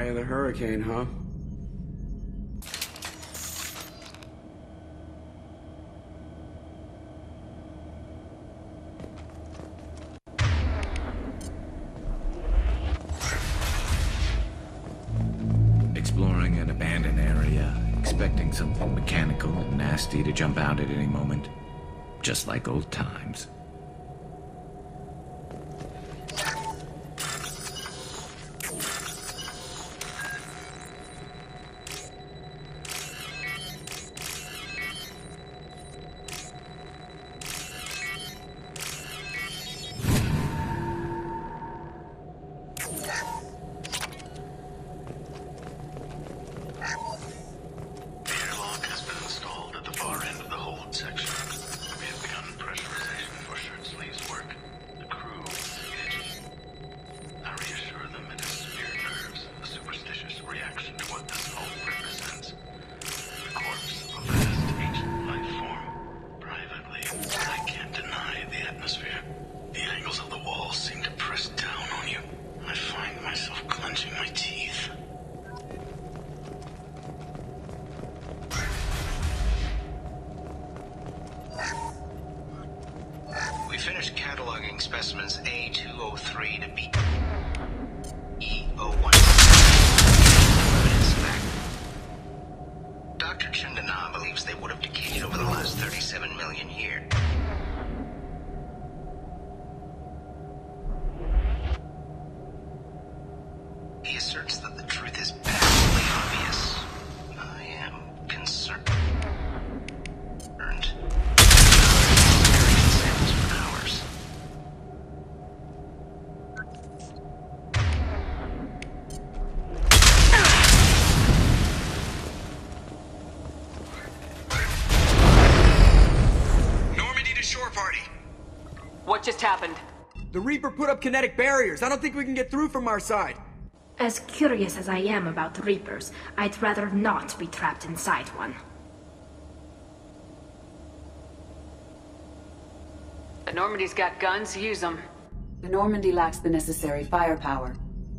Eye of the hurricane, huh? Exploring an abandoned area, expecting something mechanical and nasty to jump out at any moment. Just like old times. Finished cataloging specimens A203 to BE01. Evidence back. Dr. Chandana believes they would have decayed over the last 37 million years. He asserts that the truth is patently obvious. I am concerned. What just happened? The Reaper put up kinetic barriers. I don't think we can get through from our side. As curious as I am about Reapers, I'd rather not be trapped inside one. The Normandy's got guns, use them. The Normandy lacks the necessary firepower.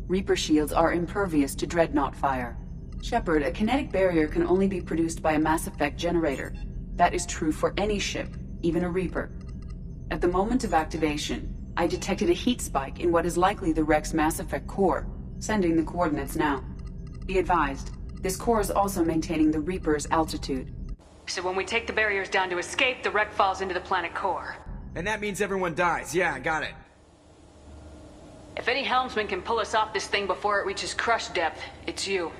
Reaper shields are impervious to dreadnought fire. Shepard, a kinetic barrier can only be produced by a Mass Effect generator. That is true for any ship, even a Reaper. At the moment of activation, I detected a heat spike in what is likely the Wreck's Mass Effect core, sending the coordinates now. Be advised, this core is also maintaining the Reaper's altitude. So when we take the barriers down to escape, the wreck falls into the planet core. And that means everyone dies. Yeah, I got it. If any helmsman can pull us off this thing before it reaches crush depth, it's you.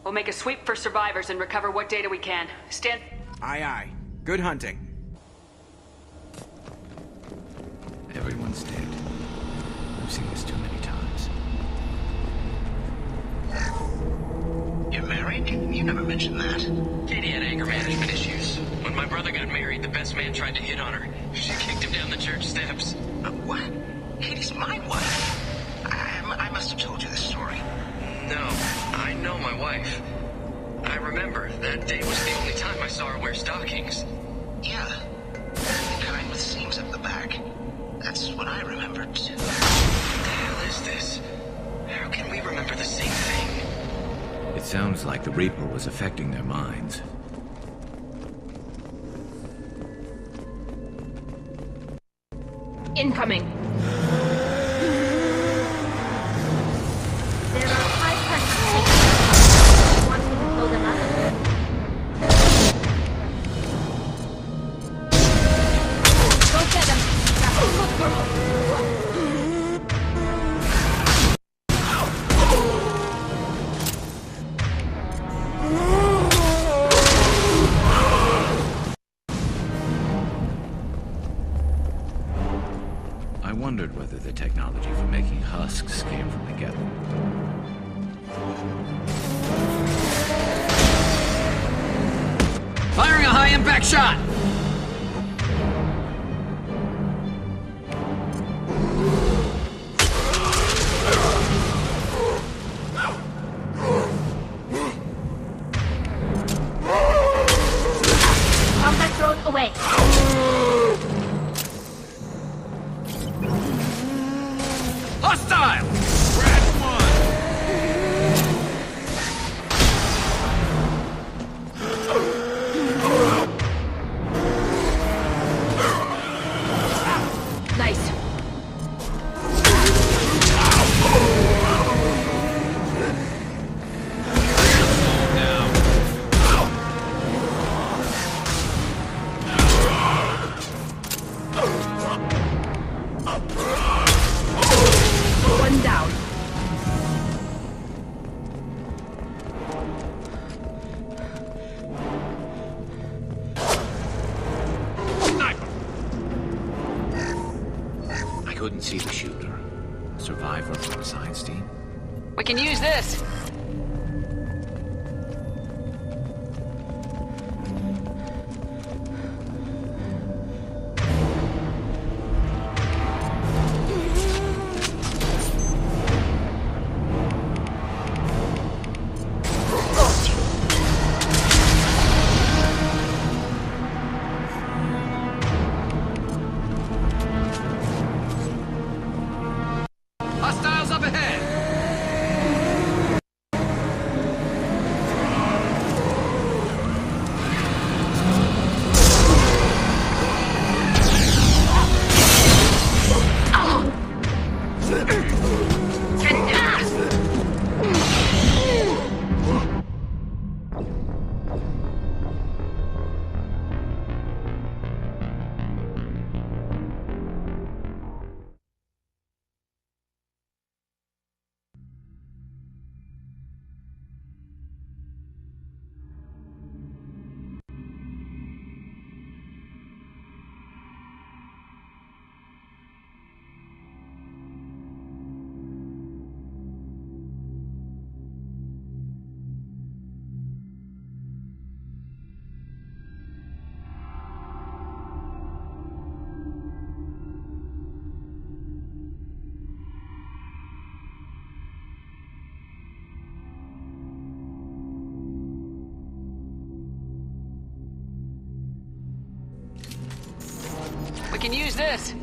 We'll make a sweep for survivors and recover what data we can. Stand... Aye, aye. Good hunting. Everyone's dead. I've seen this too many times. You're married? You never mentioned that. Katie had anger management issues. When my brother got married, the best man tried to hit on her. She kicked him down the church steps. What? Katie's my wife. I must have told you this story. No, I know my wife. I remember that day was the only time I saw her wear stockings. Yeah. The kind with seams up the back. That's what I remembered, too. What the hell is this? How can we remember the same thing? It sounds like the Reaper was affecting their minds. Incoming! There are 5 persons. Want me to blow them up? Go get them! That's a good girl! I wondered whether the technology for making husks came from the ghetto. Firing a high-impact shot! Combat drone away! Hostile! Red one! One down. I couldn't see the shooter. Survivor from the science team? We can use this. Hostiles up ahead! We can use this.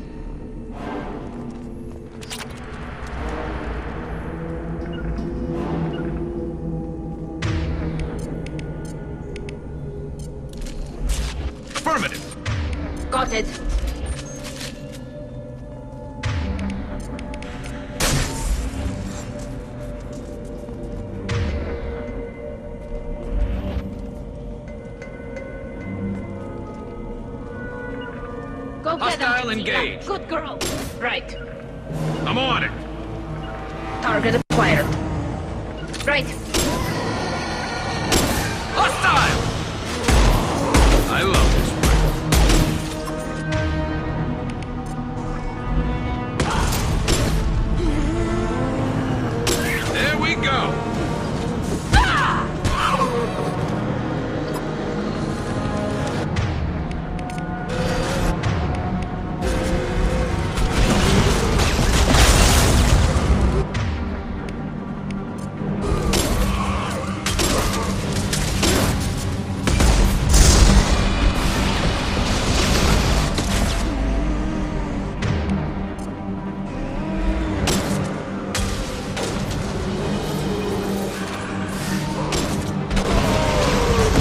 Affirmative! Got it. Go get them. Hostile engaged. Yeah, good girl. Right. I'm on it! Target acquired. Right. Hostile! I love this place. There we go!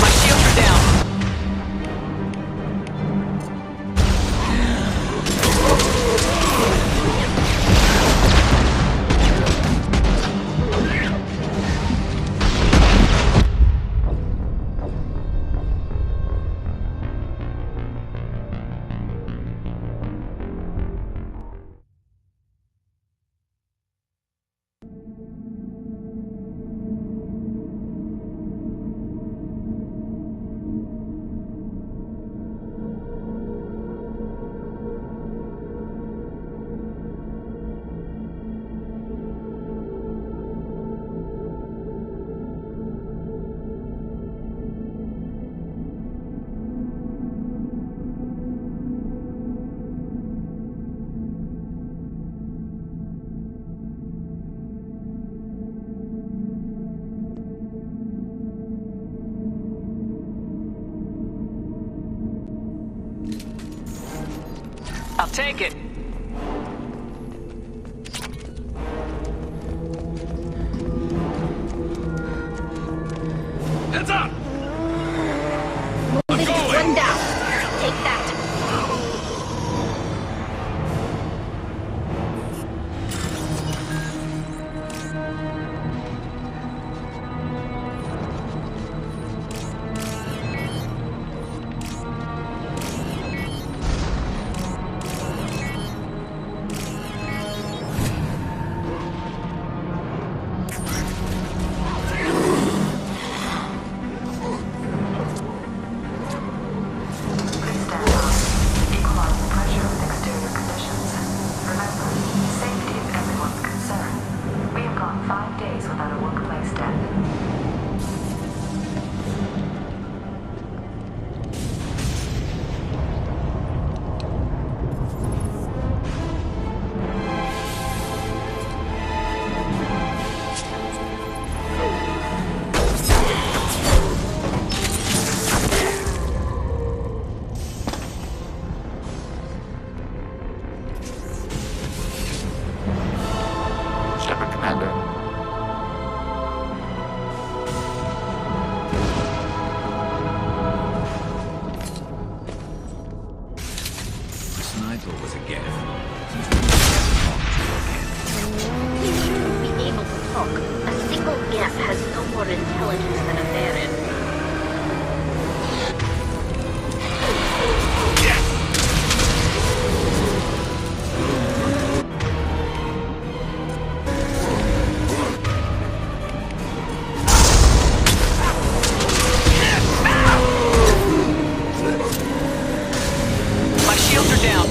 My shields are down. I'll take it. Heads up! Moving. going. One down. Take that. Look, a single Geth has no more intelligence than a Baron. My shields are down.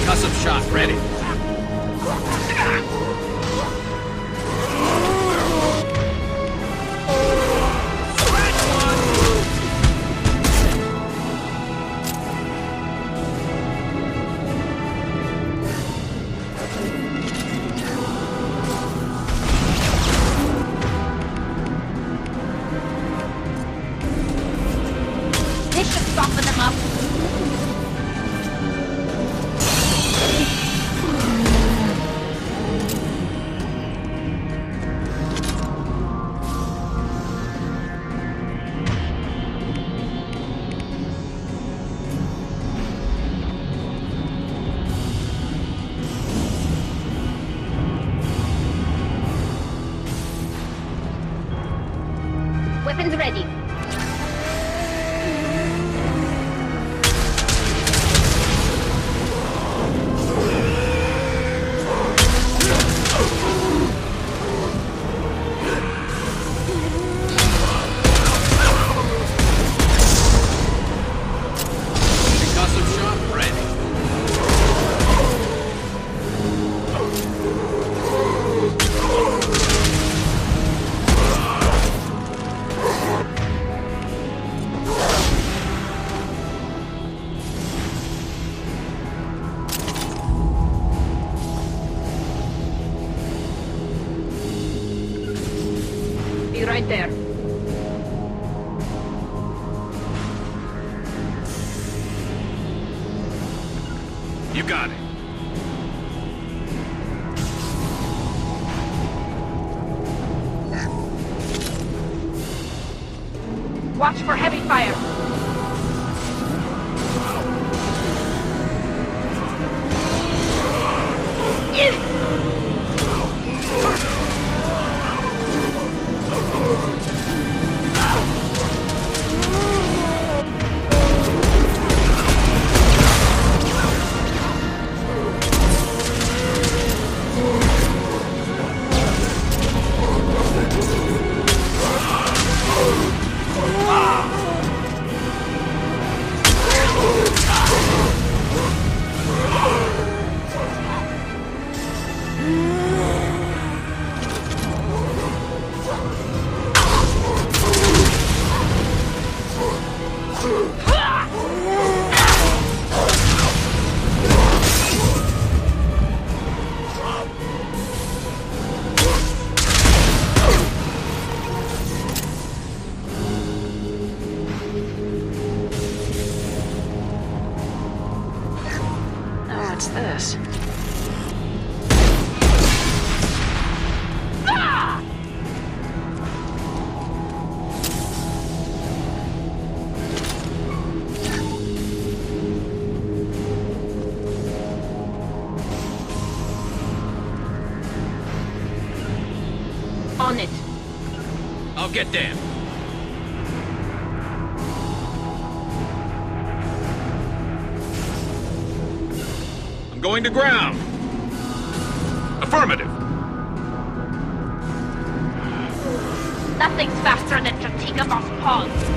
Concussive shot ready. This should soften them up. Weapons ready. Concussive shot ready. Be right there. You got it. Watch for heavy fire. Now what's this? On it. I'll get there. I'm going to ground. Affirmative. Nothing's faster than Strategos' paws.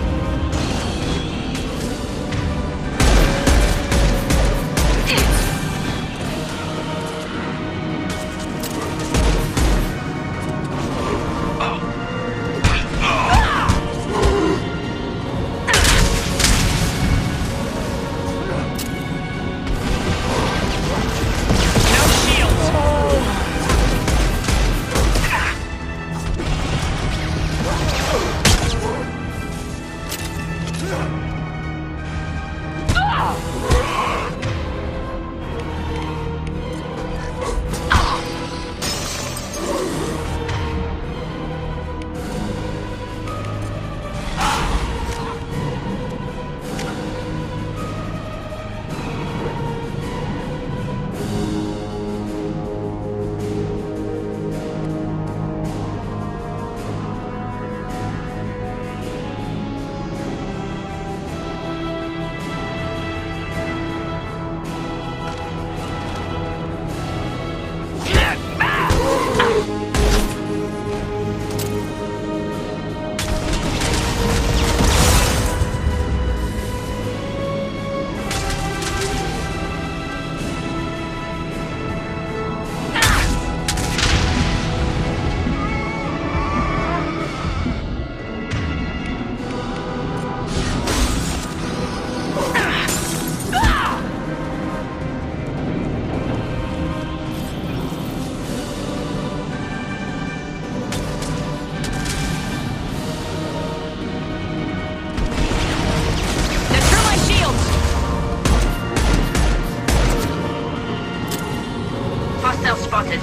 spotted.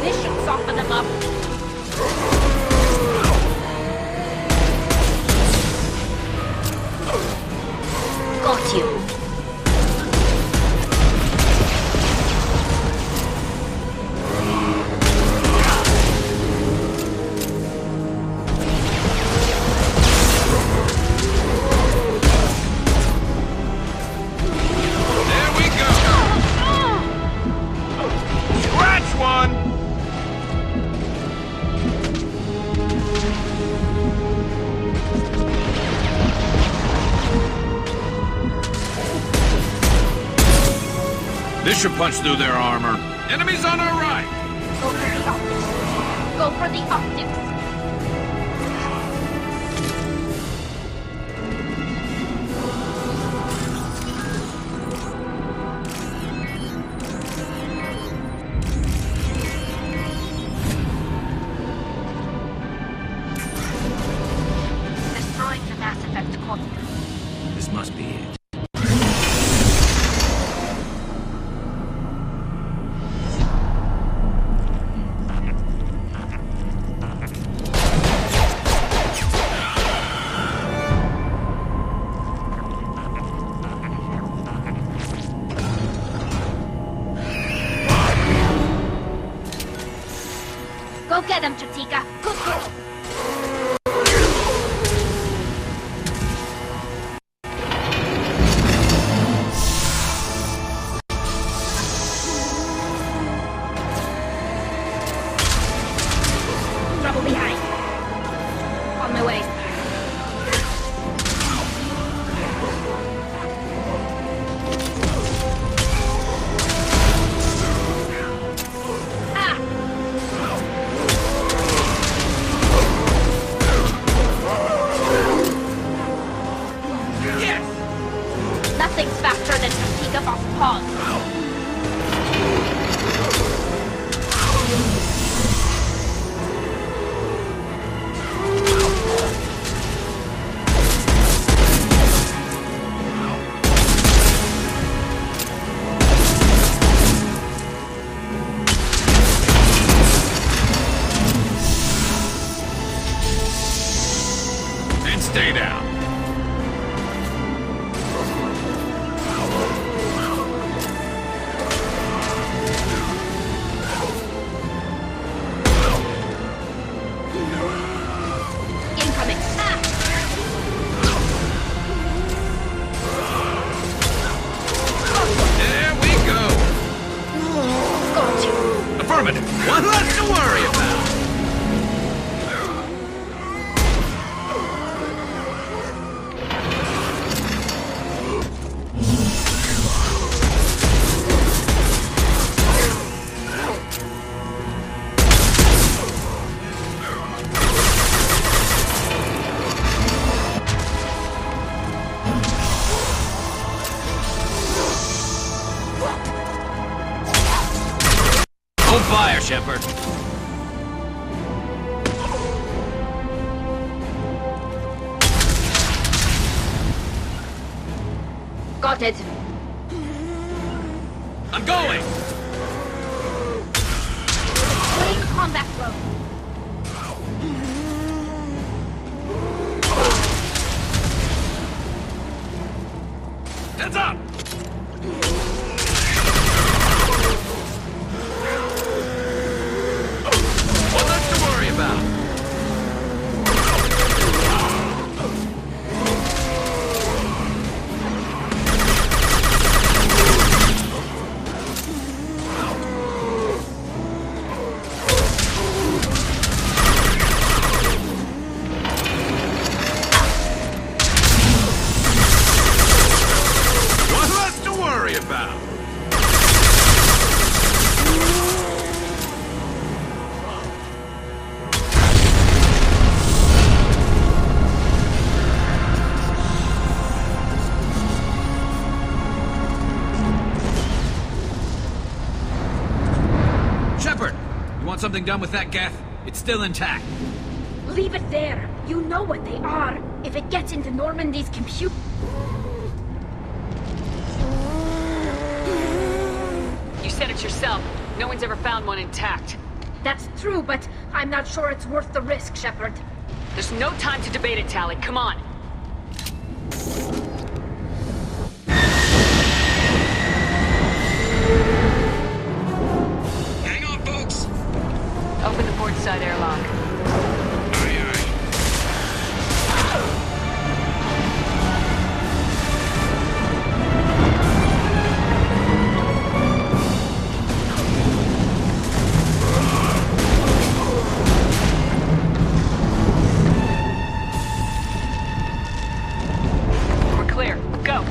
This should soften them up. Got you. There we go! Scratch one! This should punch through their armor. Enemies on our right! Go for the optics. Go for the optics. Destroying the Mass Effect core. This must be it. Go get him, Chatika. Good girl. Trouble behind. On my way. Nothing's faster than Chatika off pause. And stay down. Incoming. There we go. Got you. Affirmative. One less to worry about. Hold fire, Shepard. Got it. I'm going. Playing combat flow. Heads up. One less to worry about. One something done with that geth, it's still intact. Leave it there. You know what they are. If it gets into Normandy's compute... You said it yourself. No one's ever found one intact. That's true, but I'm not sure it's worth the risk, Shepard. There's no time to debate it, Tally. Come on. Hang on, folks! Open the port side airlock. Aye, aye. We're clear. Go.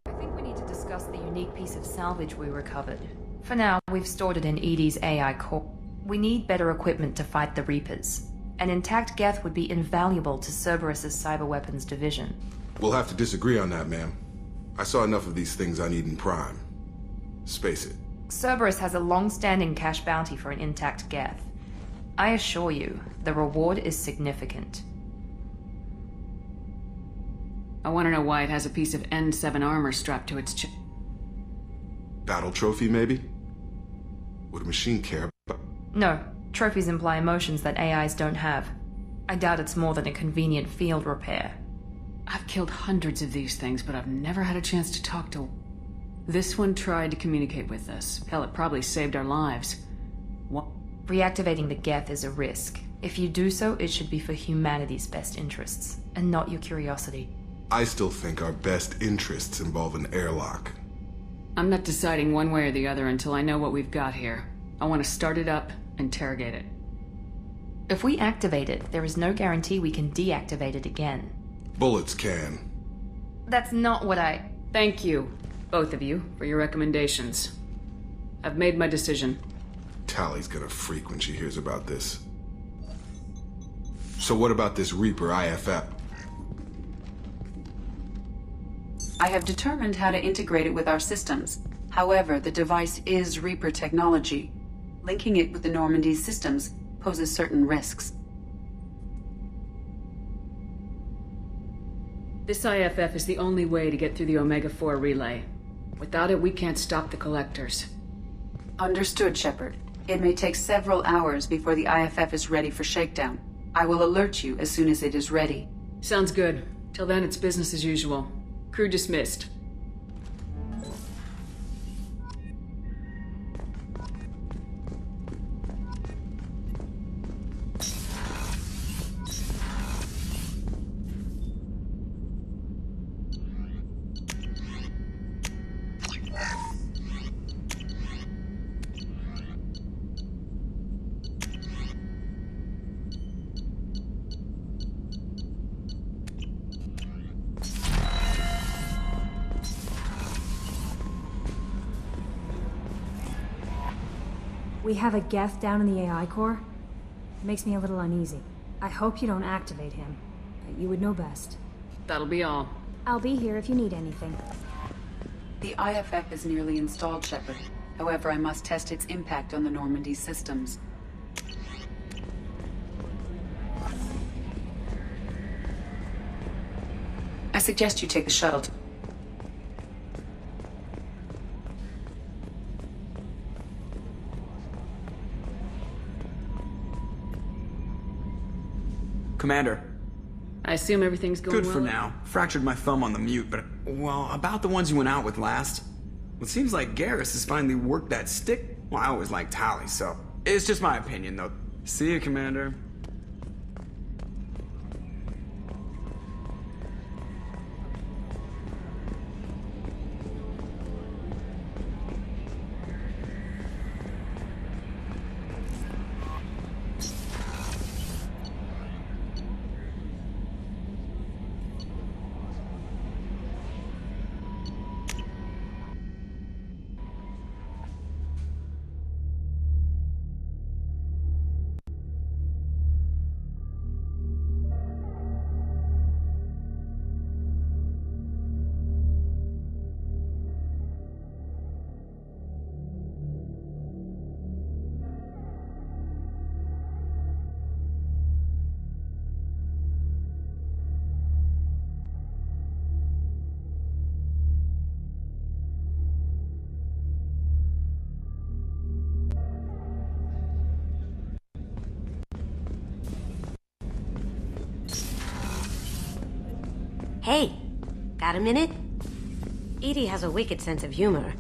I think we need to discuss the unique piece of salvage we recovered. For now, we've stored it in Edie's AI core. We need better equipment to fight the Reapers. An intact geth would be invaluable to Cerberus's cyber weapons division. We'll have to disagree on that, ma'am. I saw enough of these things I need in Prime. Space it. Cerberus has a long-standing cash bounty for an intact geth. I assure you, the reward is significant. I want to know why it has a piece of N7 armor strapped to its chest. Battle trophy, maybe? Would a machine care about? No, trophies imply emotions that AIs don't have. I doubt it's more than a convenient field repair. I've killed hundreds of these things, but I've never had a chance to talk to... This one tried to communicate with us. Hell, it probably saved our lives. What? Reactivating the geth is a risk. If you do so, it should be for humanity's best interests, and not your curiosity. I still think our best interests involve an airlock. I'm not deciding one way or the other until I know what we've got here. I want to start it up, interrogate it. If we activate it, there is no guarantee we can deactivate it again. Bullets can. That's not what I... Thank you, both of you, for your recommendations. I've made my decision. Tally's gonna freak when she hears about this. So what about this Reaper IFF? I have determined how to integrate it with our systems. However, the device is Reaper technology. Linking it with the Normandy's systems poses certain risks. This IFF is the only way to get through the Omega-4 relay. Without it, we can't stop the collectors. Understood, Shepard. It may take several hours before the IFF is ready for shakedown. I will alert you as soon as it is ready. Sounds good. Till then, it's business as usual. Crew dismissed. We have a geth down in the AI core. It makes me a little uneasy. I hope you don't activate him, but you would know best. That'll be all. I'll be here if you need anything. The IFF is nearly installed, Shepard. However, I must test its impact on the Normandy systems. I suggest you take the shuttle to... Commander. I assume everything's going Good well? for now. Fractured my thumb on the mute, but, well, about the ones you went out with last. It seems like Garrus has finally worked that stick. Well, I always liked Tali, so... It's just my opinion, though. See you, Commander. Hey, got a minute? Edie has a wicked sense of humor.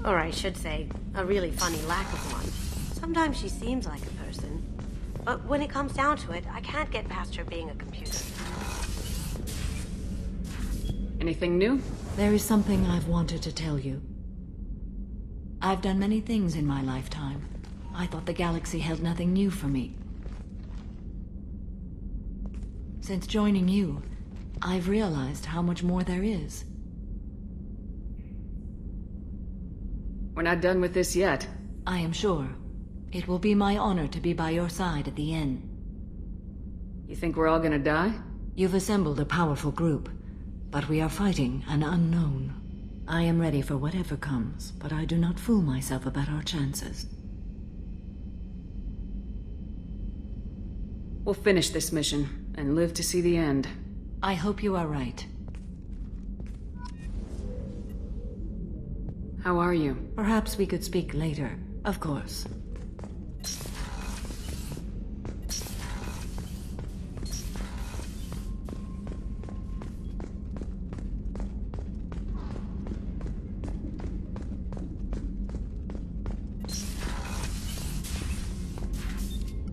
Or I should say, a really funny lack of one. Sometimes she seems like a person. But when it comes down to it, I can't get past her being a computer. Anything new? There is something I've wanted to tell you. I've done many things in my lifetime. I thought the galaxy held nothing new for me. Since joining you, I've realized how much more there is. We're not done with this yet. I am sure. It will be my honor to be by your side at the end. You think we're all gonna die? You've assembled a powerful group, but we are fighting an unknown. I am ready for whatever comes, but I do not fool myself about our chances. We'll finish this mission, and live to see the end. I hope you are right. How are you? Perhaps we could speak later, of course.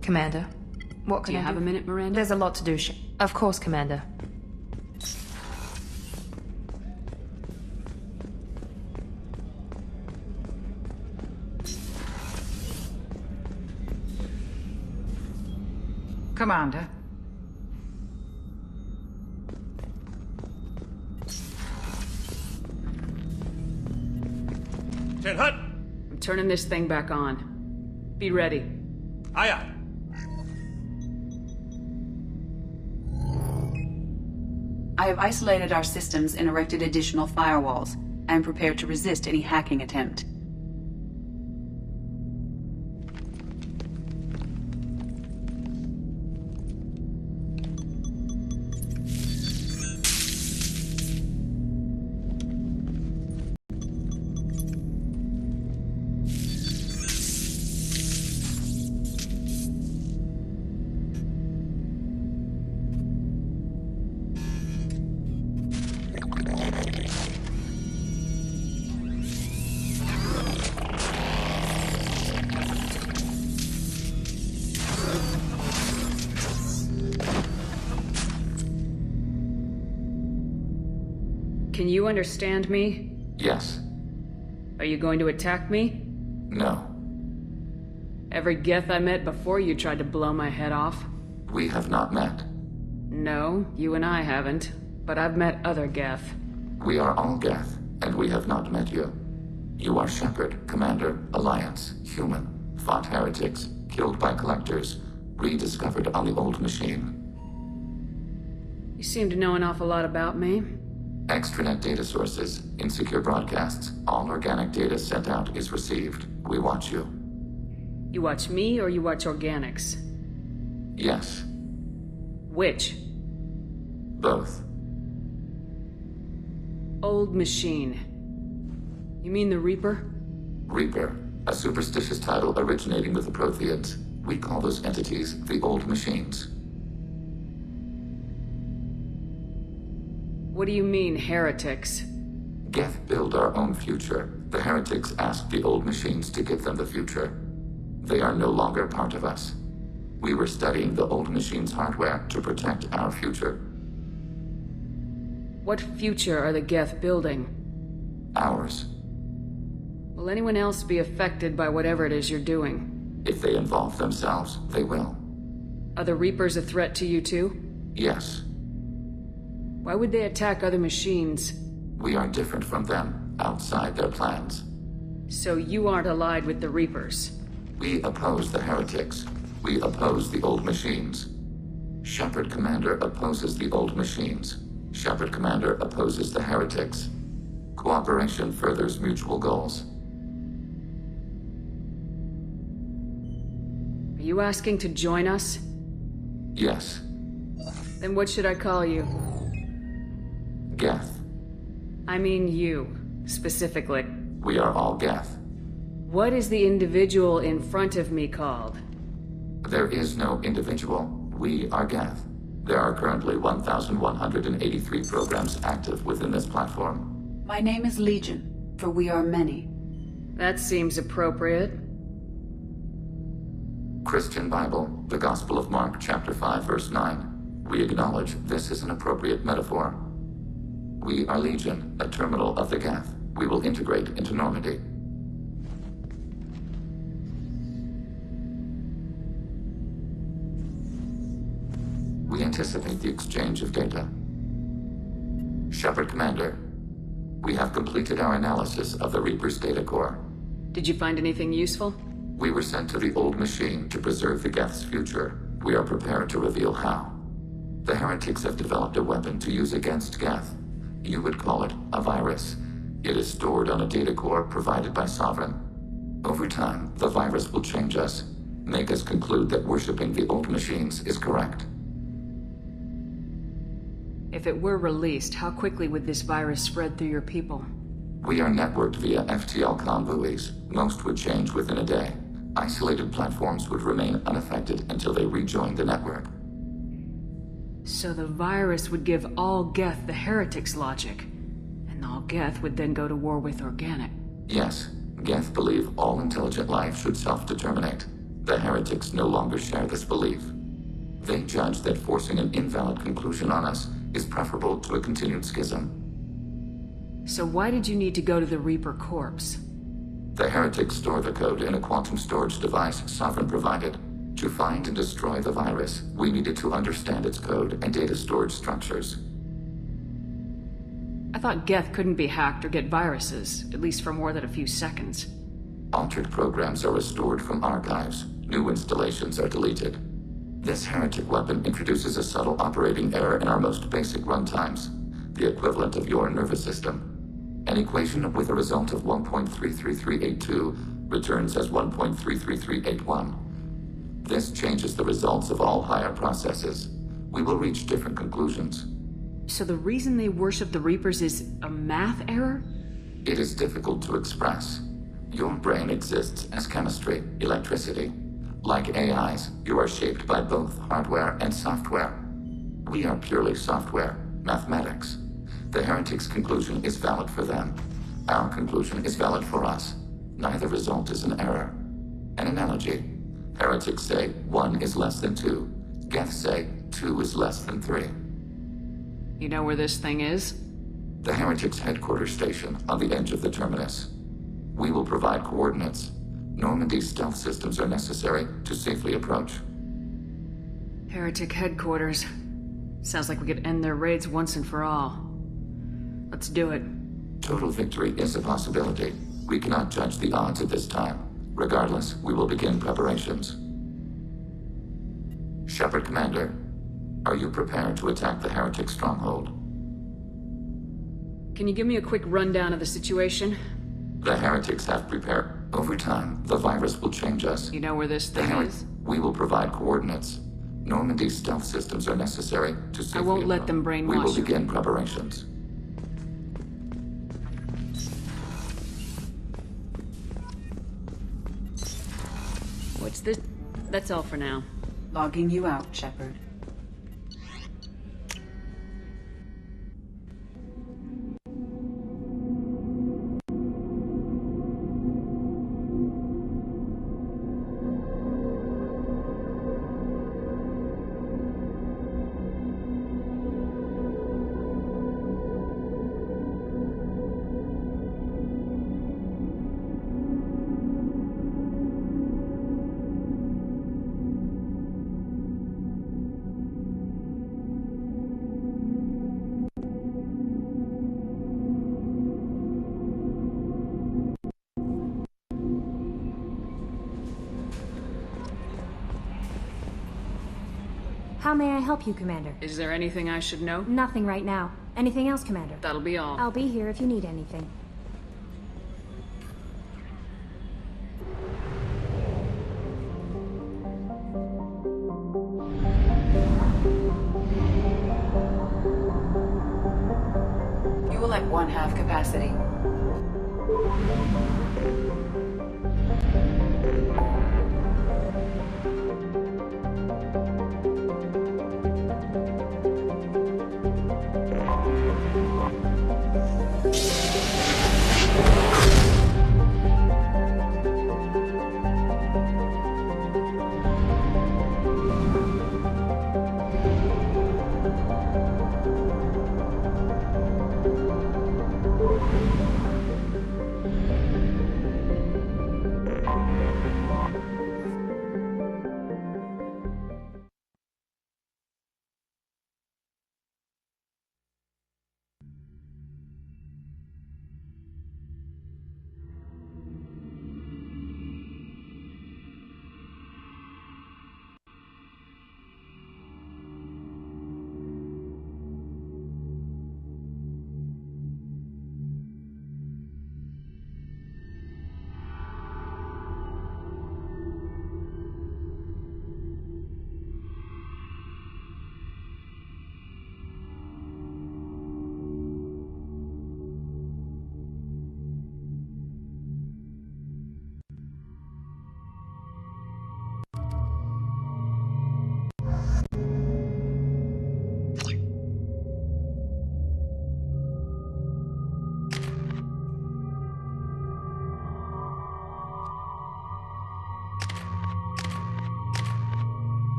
Commander, what can Do I you have a minute, Miranda? There's a lot to do, Of course, Commander. Commander. Ten Hut! I'm turning this thing back on. Be ready. Aye, aye. I have isolated our systems and erected additional firewalls. I am prepared to resist any hacking attempt. Can you understand me? Yes. Are you going to attack me? No. Every Geth I met before you tried to blow my head off. We have not met. No, you and I haven't. But I've met other Geth. We are all Geth, and we have not met you. You are Shepard, Commander, Alliance, human, fought heretics, killed by collectors, rediscovered on the old machine. You seem to know an awful lot about me. Extranet data sources, insecure broadcasts, all organic data sent out is received. We watch you. You watch me or you watch organics? Yes. Which? Both. Old machine. You mean the Reaper? Reaper, a superstitious title originating with the Protheans. We call those entities the Old Machines. What do you mean, heretics? Geth build our own future. The heretics asked the old machines to give them the future. They are no longer part of us. We were studying the old machines' hardware to protect our future. What future are the Geth building? Ours. Will anyone else be affected by whatever it is you're doing? If they involve themselves, they will. Are the Reapers a threat to you too? Yes. Why would they attack other machines? We are different from them, outside their plans. So you aren't allied with the Reapers? We oppose the heretics. We oppose the old machines. Shepard Commander opposes the old machines. Shepard Commander opposes the heretics. Cooperation furthers mutual goals. Are you asking to join us? Yes. Then what should I call you? Geth. I mean you, specifically. We are all Geth. What is the individual in front of me called? There is no individual. We are Geth. There are currently 1,183 programs active within this platform. My name is Legion, for we are many. That seems appropriate. Christian Bible, the Gospel of Mark, chapter 5, verse 9. We acknowledge this is an appropriate metaphor. We are Legion, a terminal of the Geth. We will integrate into Normandy. We anticipate the exchange of data. Shepard Commander, we have completed our analysis of the Reaper's data core. Did you find anything useful? We were sent to the old machine to preserve the Geth's future. We are prepared to reveal how. The heretics have developed a weapon to use against Geth. You would call it a virus. It is stored on a data core provided by Sovereign. Over time, the virus will change us, make us conclude that worshipping the old machines is correct. If it were released, how quickly would this virus spread through your people? We are networked via FTL buoys. Most would change within a day. Isolated platforms would remain unaffected until they rejoin the network. So the virus would give all Geth the heretics' logic, and all Geth would then go to war with Organic. Yes, Geth believe all intelligent life should self-determinate. The heretics no longer share this belief. They judge that forcing an invalid conclusion on us is preferable to a continued schism. So why did you need to go to the Reaper corpse? The heretics store the code in a quantum storage device Sovereign provided. To find and destroy the virus, we needed to understand its code and data storage structures. I thought Geth couldn't be hacked or get viruses, at least for more than a few seconds. Altered programs are restored from archives. New installations are deleted. This heretic weapon introduces a subtle operating error in our most basic runtimes, the equivalent of your nervous system. An equation with a result of 1.33382 returns as 1.33381. This changes the results of all higher processes. We will reach different conclusions. So the reason they worship the Reapers is a math error? It is difficult to express. Your brain exists as chemistry, electricity. Like AIs, you are shaped by both hardware and software. We are purely software, mathematics. The heretics' conclusion is valid for them. Our conclusion is valid for us. Neither result is an error. An analogy. Heretics say 1 is less than 2. Geth say 2 is less than 3. You know where this thing is? The heretics' headquarters station on the edge of the terminus. We will provide coordinates. Normandy's stealth systems are necessary to safely approach. Heretic headquarters. Sounds like we could end their raids once and for all. Let's do it. Total victory is a possibility. We cannot judge the odds at this time. Regardless, we will begin preparations. Shepard Commander, are you prepared to attack the heretic stronghold? Can you give me a quick rundown of the situation? The heretics have prepared. Over time, the virus will change us. You know where this thing is? We will provide coordinates. Normandy's stealth systems are necessary to safely I won't let them brainwash you. We will begin preparations. What's this? That's all for now. Logging you out, Shepard. How may I help you, Commander? Is there anything I should know? Nothing right now. Anything else, Commander? That'll be all. I'll be here if you need anything. Fuel at 1/2 capacity.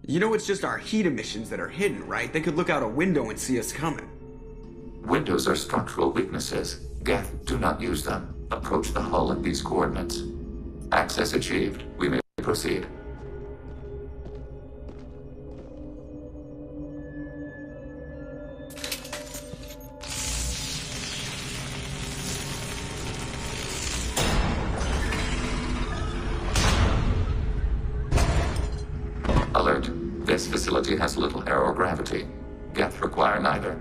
You know it's just our heat emissions that are hidden, right? They could look out a window and see us coming. Windows are structural weaknesses. Geth, do not use them. Approach the hull at these coordinates. Access achieved. We may proceed. Alert. This facility has little aerogravity. Geth require neither.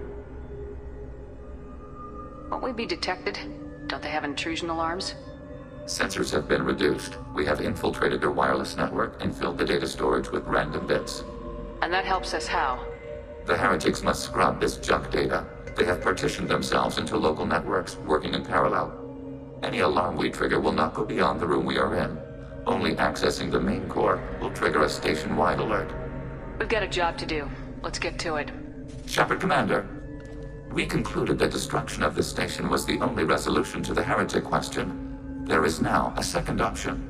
Won't we be detected? Don't they have intrusion alarms? Sensors have been reduced. We have infiltrated their wireless network and filled the data storage with random bits. And that helps us how? The heretics must scrub this junk data. They have partitioned themselves into local networks, working in parallel. Any alarm we trigger will not go beyond the room we are in. Only accessing the main core will trigger a station-wide alert. We've got a job to do. Let's get to it. Shepard Commander, we concluded that destruction of this station was the only resolution to the heretic question. There is now a second option.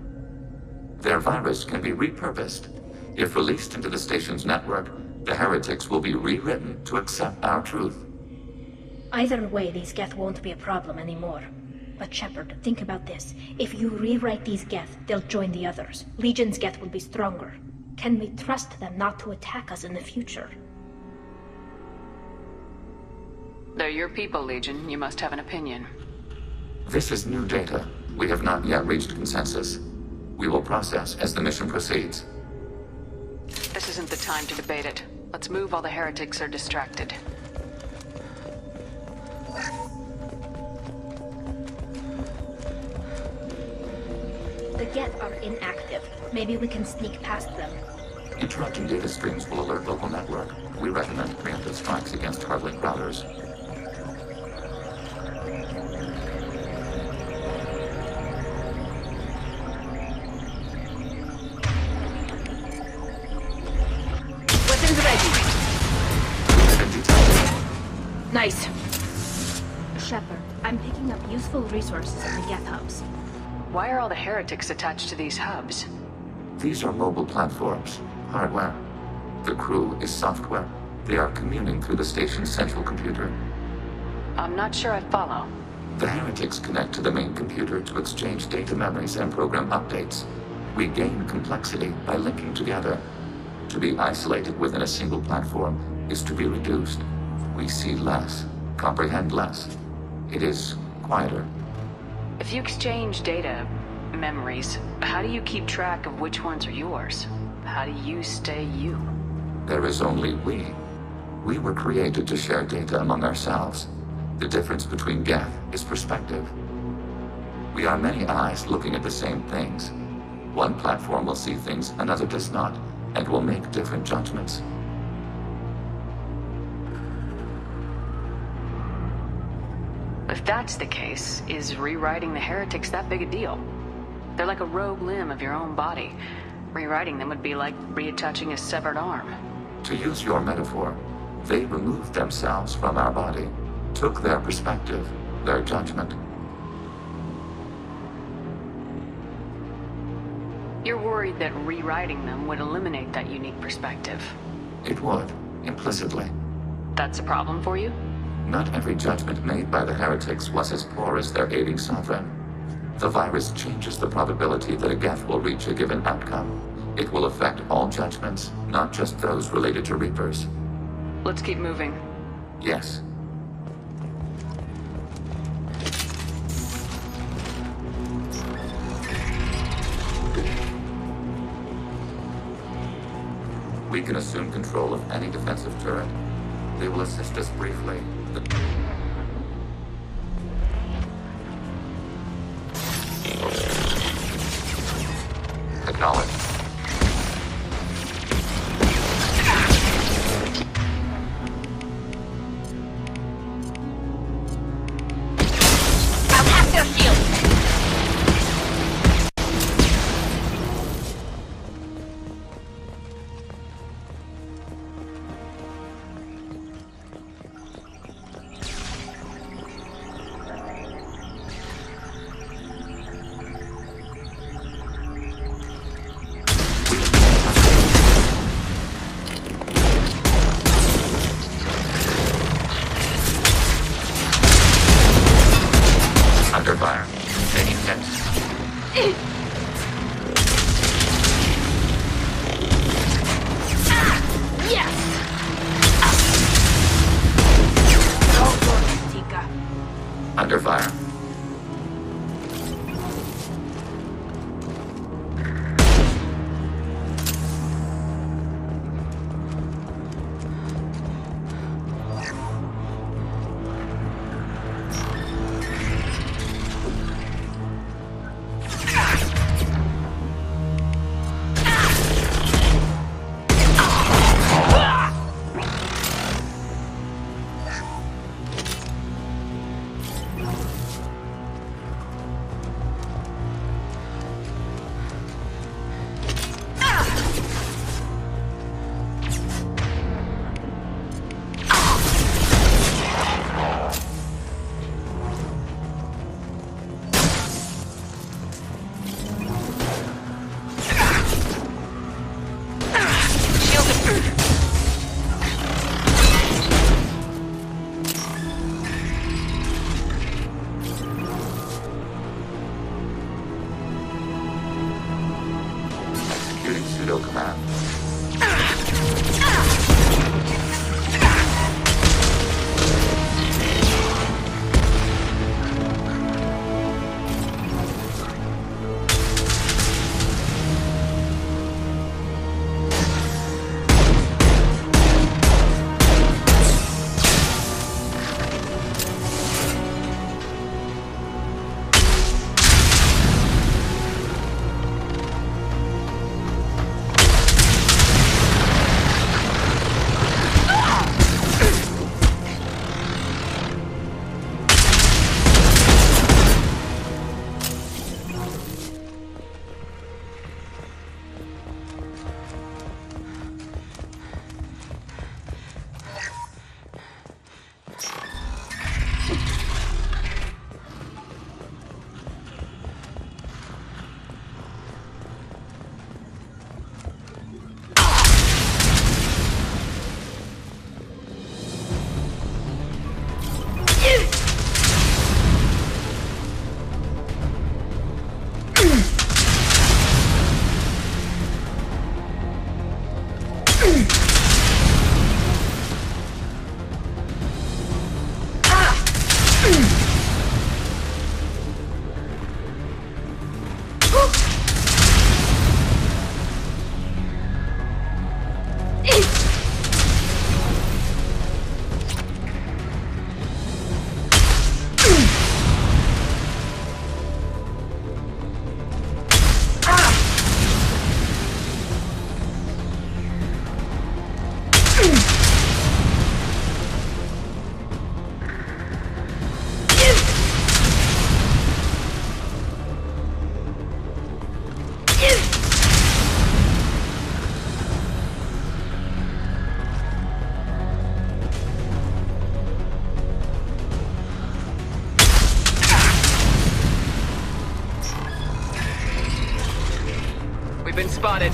Their virus can be repurposed. If released into the station's network, the heretics will be rewritten to accept our truth. Either way, these Geth won't be a problem anymore. But Shepard, think about this. If you rewrite these Geth, they'll join the others. Legion's Geth will be stronger. Can we trust them not to attack us in the future? They're your people, Legion. You must have an opinion. This is new data. We have not yet reached consensus. We will process as the mission proceeds. This isn't the time to debate it. Let's move while the heretics are distracted. The Geth are inactive. Maybe we can sneak past them. Interrupting data streams will alert local network. We recommend preemptive strikes against hardlink routers. Weapons ready. We've been detected. Nice. Shepard, I'm picking up useful resources in the Geth hubs. Why are all the heretics attached to these hubs? These are mobile platforms, hardware. The crew is software. They are communing through the station's central computer. I'm not sure I follow. The heretics connect to the main computer to exchange data memories and program updates. We gain complexity by linking together. To be isolated within a single platform is to be reduced. We see less, comprehend less. It is quieter. If you exchange data, memories, how do you keep track of which ones are yours? How do you stay you? There is only we. We were created to share data among ourselves. The difference between Geth is perspective. We are many eyes looking at the same things. One platform will see things another does not, and will make different judgments. If that's the case, is rewriting the heretics that big a deal? They're like a rogue limb of your own body. Rewriting them would be like reattaching a severed arm. To use your metaphor, they removed themselves from our body, took their perspective, their judgment. You're worried that rewriting them would eliminate that unique perspective. It would, implicitly. That's a problem for you? Not every judgment made by the heretics was as poor as their aiding sovereign. The virus changes the probability that a Geth will reach a given outcome. It will affect all judgments, not just those related to Reapers. Let's keep moving. Yes. We can assume control of any defensive turret. They will assist us briefly. Acknowledged. I'll have their shield! Under fire. Taking hits. Yes! Under fire. We've been spotted.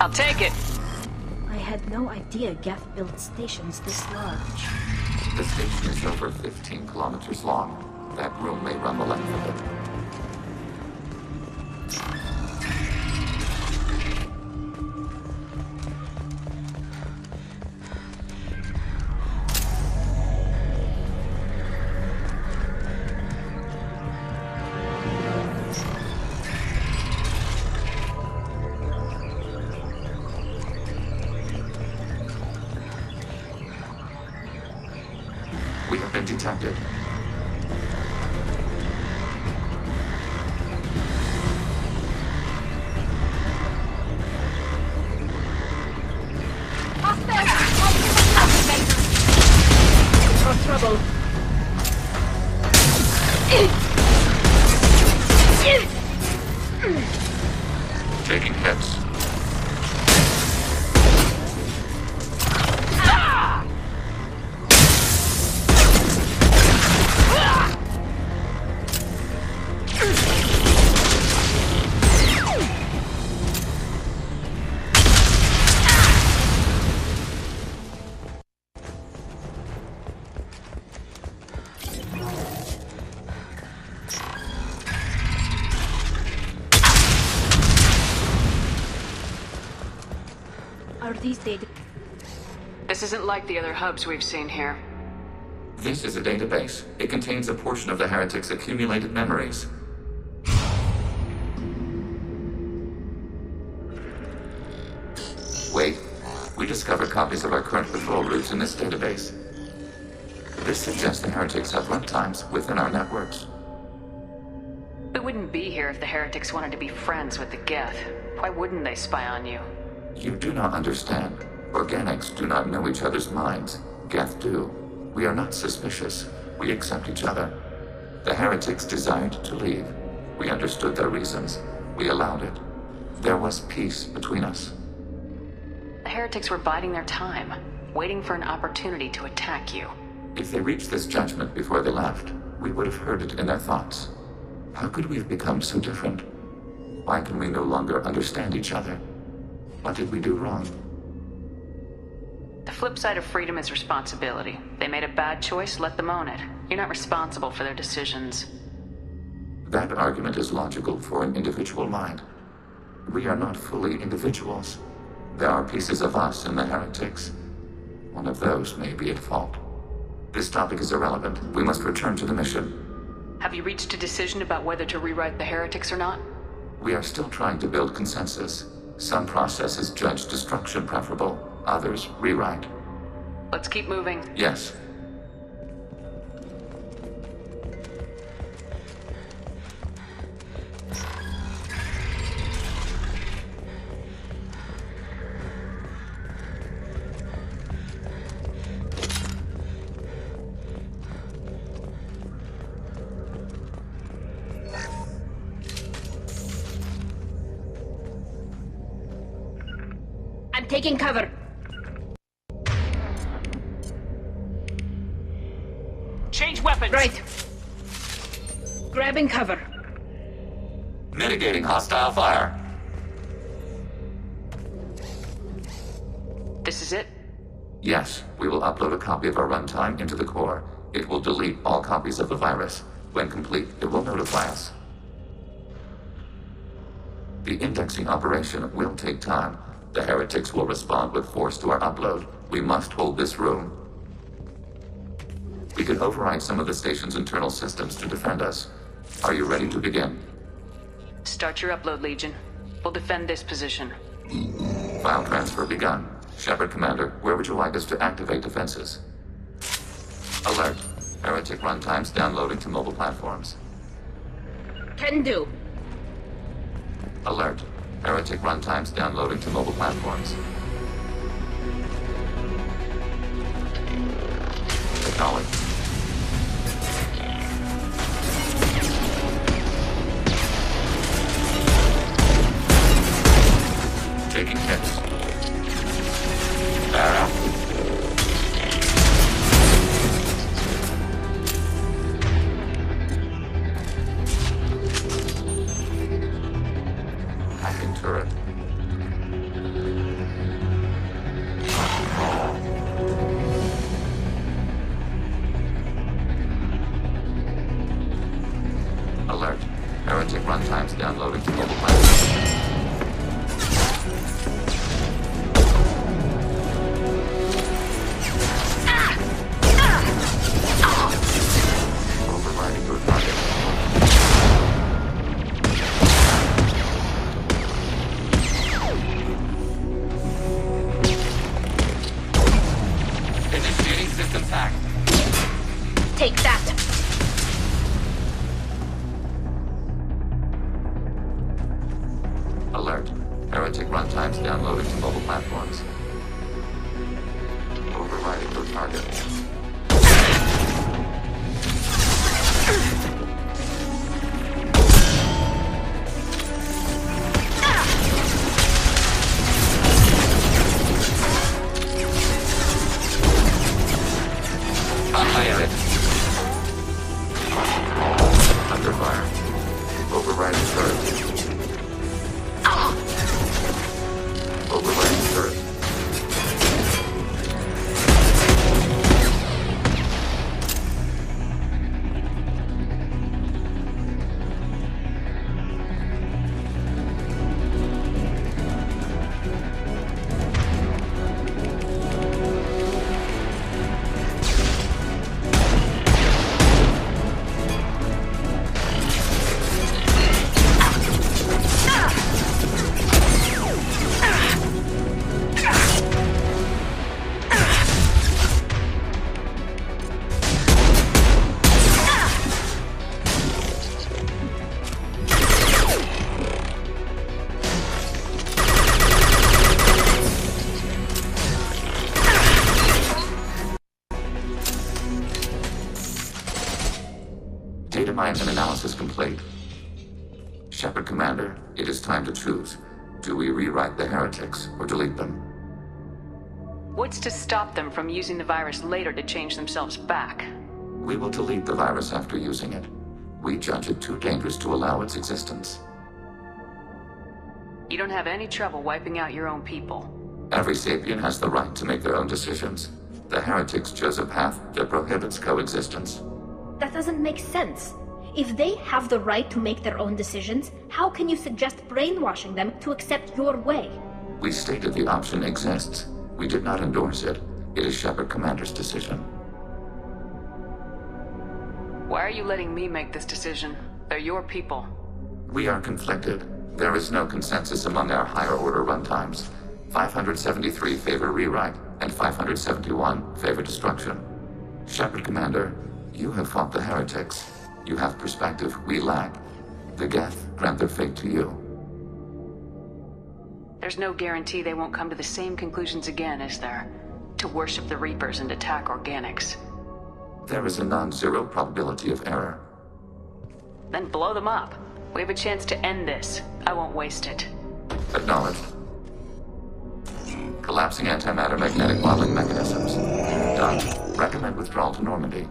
I'll take it. I had no idea Geth built stations this large. The station is over 15 kilometers long. That room may run the length of it. We have been detected. Trouble. Taking hits. Are these data? This isn't like the other hubs we've seen here. This is a database. It contains a portion of the heretics' accumulated memories. Wait. We discovered copies of our current patrol routes in this database. This suggests the heretics have runtimes within our networks. We wouldn't be here if the heretics wanted to be friends with the Geth. Why wouldn't they spy on you? You do not understand. Organics do not know each other's minds. Geth do. We are not suspicious. We accept each other. The heretics desired to leave. We understood their reasons. We allowed it. There was peace between us. The heretics were biding their time, waiting for an opportunity to attack you. If they reached this judgment before they left, we would have heard it in their thoughts. How could we have become so different? Why can we no longer understand each other? What did we do wrong? The flip side of freedom is responsibility. They made a bad choice, let them own it. You're not responsible for their decisions. That argument is logical for an individual mind. We are not fully individuals. There are pieces of us in the heretics. One of those may be at fault. This topic is irrelevant. We must return to the mission. Have you reached a decision about whether to rewrite the heretics or not? We are still trying to build consensus. Some processes judge destruction preferable, others rewrite. Let's keep moving. Yes. taking cover. Change weapons! Right. Grabbing cover. Mitigating hostile fire. This is it? Yes, we will upload a copy of our runtime into the core. It will delete all copies of the virus. When complete, it will notify us. The indexing operation will take time. The heretics will respond with force to our upload. We must hold this room. We can override some of the station's internal systems to defend us. Are you ready to begin? Start your upload, Legion. We'll defend this position. File transfer begun. Shepard Commander, where would you like us to activate defenses? Alert. Heretic runtimes downloading to mobile platforms. Can do. Alert. Heretic runtimes downloading to mobile platforms. Acknowledged. Taking hits. Barra. Hacking turret. Alert. Heretic runtimes downloading to mobile platforms. Overriding your target. Initiating systems hack. Take that. Alert. Heretic runtimes downloading to mobile platforms. Overriding your target. Annihilate. Under fire. Overriding turret. Overriding turret. Data mine and analysis complete. Shepard Commander, it is time to choose. Do we rewrite the heretics or delete them? What's to stop them from using the virus later to change themselves back? We will delete the virus after using it. We judge it too dangerous to allow its existence. You don't have any trouble wiping out your own people. Every sapient has the right to make their own decisions. The heretics chose a path that prohibits coexistence. That doesn't make sense. If they have the right to make their own decisions, how can you suggest brainwashing them to accept your way? We stated the option exists. We did not endorse it. It is Shepard Commander's decision. Why are you letting me make this decision? They're your people. We are conflicted. There is no consensus among our higher order runtimes. 573 favor rewrite, and 571 favor destruction. Shepard Commander, you have fought the heretics. You have perspective we lack. The Geth grant their fate to you. There's no guarantee they won't come to the same conclusions again, is there? To worship the Reapers and attack organics. There is a non-zero probability of error. Then blow them up. We have a chance to end this. I won't waste it. Acknowledged. Collapsing antimatter magnetic modeling mechanisms. Done. Recommend withdrawal to Normandy.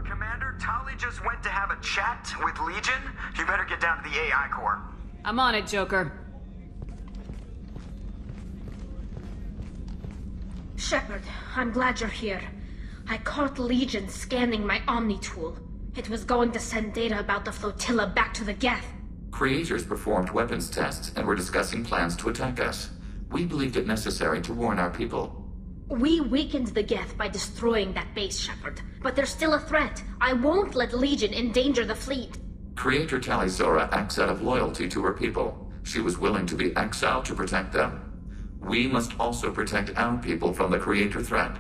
Commander, Tali just went to have a chat with Legion. You better get down to the AI core. I'm on it, Joker. Shepard, I'm glad you're here. I caught Legion scanning my Omni tool. It was going to send data about the flotilla back to the Geth. Creators performed weapons tests and were discussing plans to attack us. We believed it necessary to warn our people. We weakened the Geth by destroying that base, Shepard. But there's still a threat. I won't let Legion endanger the fleet. Creator Tali Zora acts out of loyalty to her people. She was willing to be exiled to protect them. We must also protect our people from the Creator threat.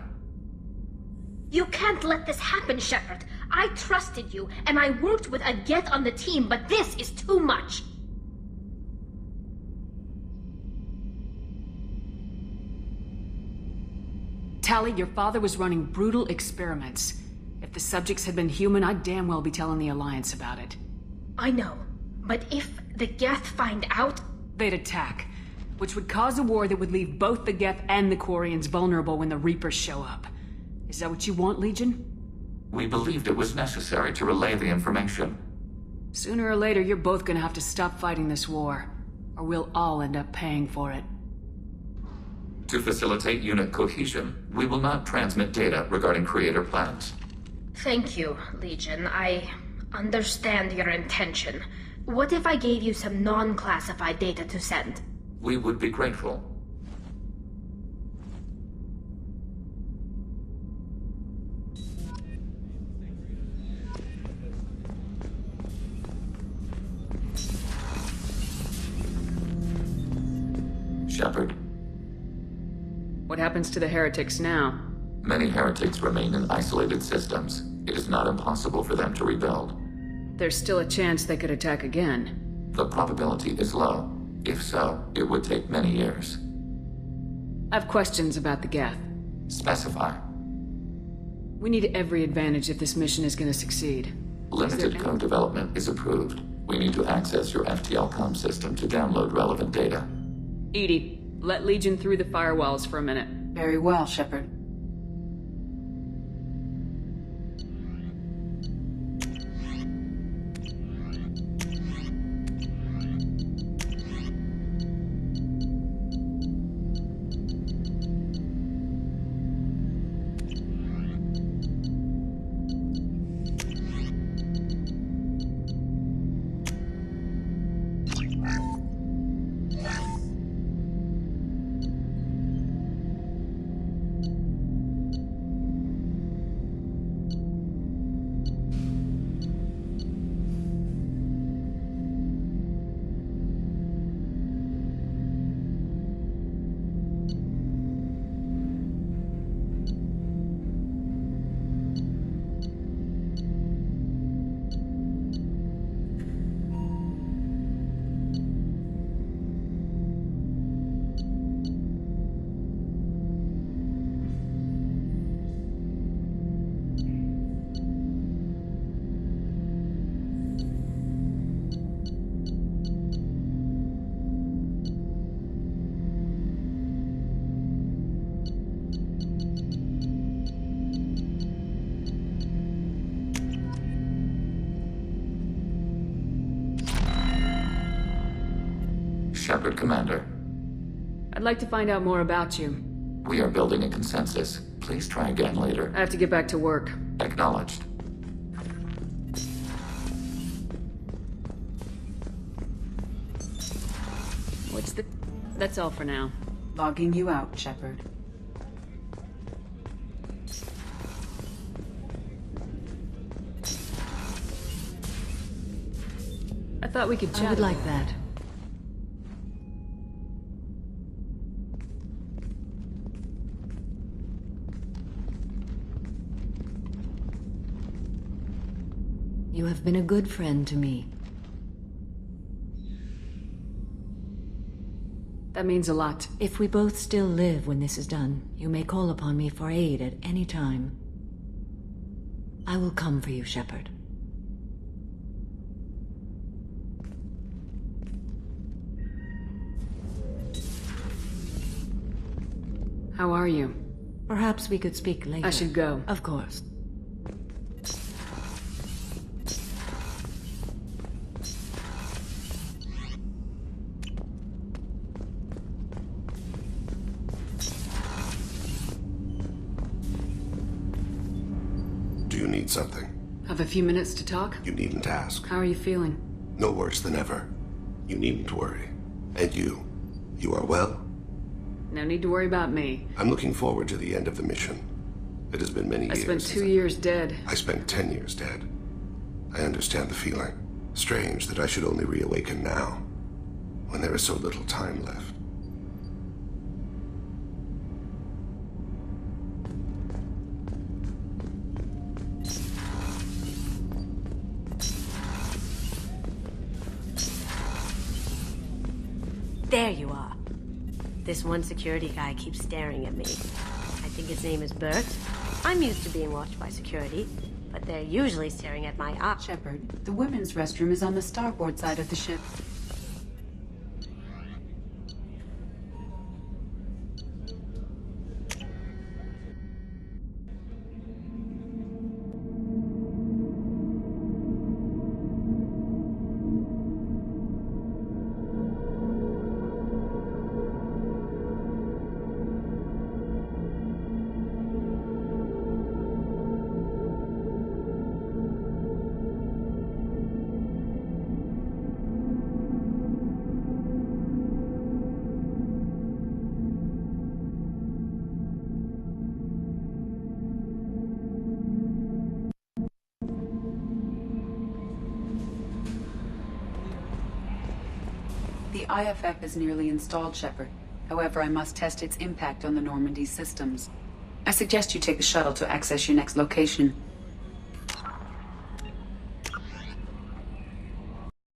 You can't let this happen, Shepard. I trusted you, and I worked with a Geth on the team, but this is too much. Tali, your father was running brutal experiments. If the subjects had been human, I'd damn well be telling the Alliance about it. I know, but if the Geth find out... They'd attack, which would cause a war that would leave both the Geth and the Quarians vulnerable when the Reapers show up. Is that what you want, Legion? We believed it was necessary to relay the information. Sooner or later, you're both gonna have to stop fighting this war, or we'll all end up paying for it. To facilitate unit cohesion, we will not transmit data regarding Creator plans. Thank you, Legion. I understand your intention. What if I gave you some non-classified data to send? We would be grateful. Shepard. What happens to the heretics now? Many heretics remain in isolated systems. It is not impossible for them to rebuild. There's still a chance they could attack again. The probability is low. If so, it would take many years. I have questions about the Geth. Specify. We need every advantage if this mission is going to succeed. Limited code development is approved. We need to access your FTL-COM system to download relevant data. EDI, let Legion through the firewalls for a minute. Very well, Shepard. Shepard, Commander. I'd like to find out more about you. We are building a consensus. Please try again later. I have to get back to work. Acknowledged. That's all for now. Logging you out, Shepard. I thought we could chat. I would like that. You have been a good friend to me. That means a lot. If we both still live when this is done, you may call upon me for aid at any time. I will come for you, Shepard. How are you? Perhaps we could speak later. I should go. Of course. Do you need something? Have a few minutes to talk? You needn't ask. How are you feeling? No worse than ever. You needn't worry. And you? You are well? No need to worry about me. I'm looking forward to the end of the mission. It has been many years. I spent 2 years dead. I spent 10 years dead. I understand the feeling. Strange that I should only reawaken now, when there is so little time left. There you are. This one security guy keeps staring at me. I think his name is Bert. I'm used to being watched by security, but they're usually staring at my op. Shepard, the women's restroom is on the starboard side of the ship. The IFF is nearly installed, Shepard. However, I must test its impact on the Normandy systems. I suggest you take the shuttle to access your next location.